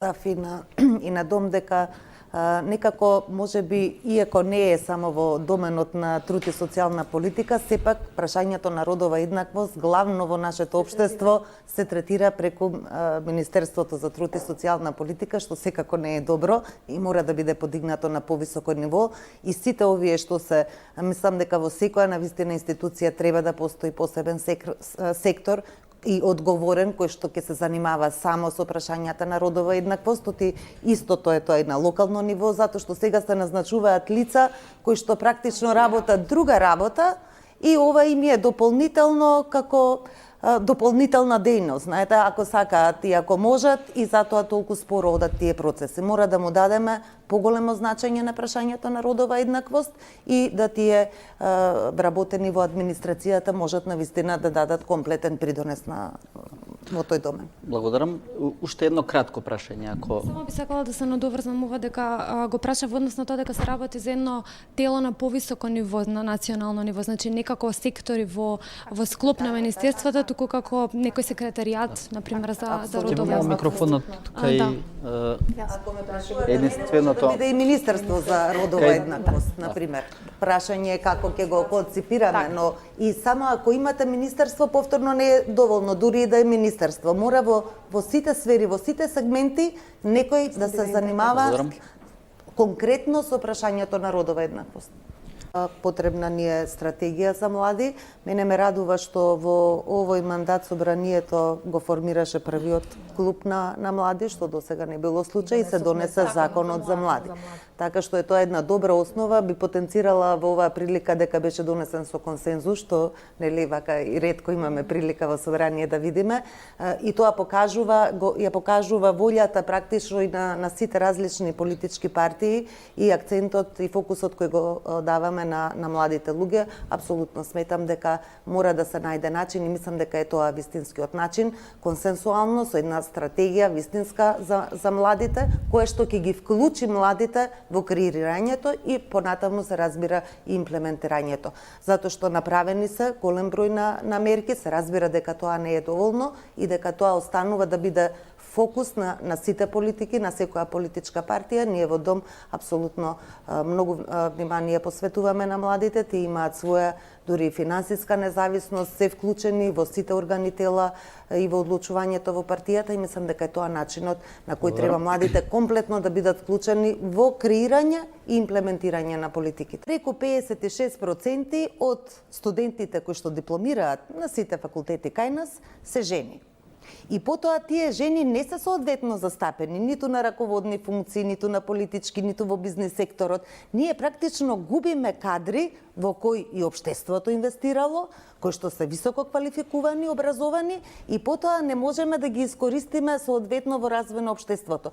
и на дом дека некако можеби, иако не е само во доменот на труд и социјална политика, сепак прашањето на родова еднаквост главно во нашето општество се третира преку Министерството за труд и социјална политика, што секако не е добро и мора да биде подигнато на повисоко ниво. И сите овие што се, мислам дека во секоја навистина институција треба да постои посебен сектор и одговорен кој што ќе се занимава само со прашањата на родова еднаквост, истото е тоа и на локално ниво, затоа што сега се назначуваат лица кои што практично работат друга работа и ова им е дополнително како дополнителна дејност. Знаете, ако сакаат и ако можат, и затоа толку споро одат тие процеси. Мора да му дадеме поголемо значење на прашањето на родова еднаквост и да тие вработени во администрацијата можат навистина да дадат комплетен придонес во тој домен. Благодарам. Уште едно кратко прашање, ако Само би сакала да се надоврзам ова дека го праша во однос на тоа дека се работи за едно тело на повисоко ниво, на национално ниво, значи не како сектори во склоп на министерствата, туку како некој секретаријат, на пример за родова еднаквост. Микрофонот кај единственото Да биде и Министерство за родова еднаквост, на пример. Прашање е како ќе го конципираме, но и само ако имате министерство, повторно не е доволно, дури и да е министерство. Мора во сите сфери, во сите сегменти, некој да се занимава конкретно со прашањето на родова еднаквост. Потребна ни е стратегија за млади. Мене ме радува што во овој мандат собранието го формираше првиот клуб на млади, што досега не било случај, и се донесе законот за млади. Така што е тоа една добра основа, би потенцирала во оваа прилика дека беше донесен со консензус, што нели вака и ретко имаме прилика во собрание да видиме, и тоа покажува волјата практично и на сите различни политички партии и акцентот и фокусот кој го даваме на младите луѓе. Апсолутно сметам дека мора да се најде начин и мислам дека е тоа вистинскиот начин, консенсуално со една стратегија вистинска за младите, која што ќе ги вклучи младите во креирањето и понатаму се разбира и имплементирањето. Затоа што направени се голем број на мерки, се разбира дека тоа не е доволно и дека тоа останува да биде фокус на сите политики, на секоја политичка партија. Ние во Дом апсолутно многу внимание посветуваме на младите, тие имаат своја дури финансиска независност, се вклучени во сите органи тела и во одлучувањето во партијата и мислам дека е тоа начинот на кој треба младите комплетно да бидат вклучени во креирање и имплементирање на политиките. Преку 56% од студентите кои што дипломираат на сите факултети кај нас се жени. И потоа тие жени не се соодветно застапени ниту на раководни функции, ниту на политички, ниту во бизнес секторот. Ние практично губиме кадри во кои и општеството инвестирало, кои што се високо квалификувани, образовани и потоа не можеме да ги искористиме соодветно во развој на општеството.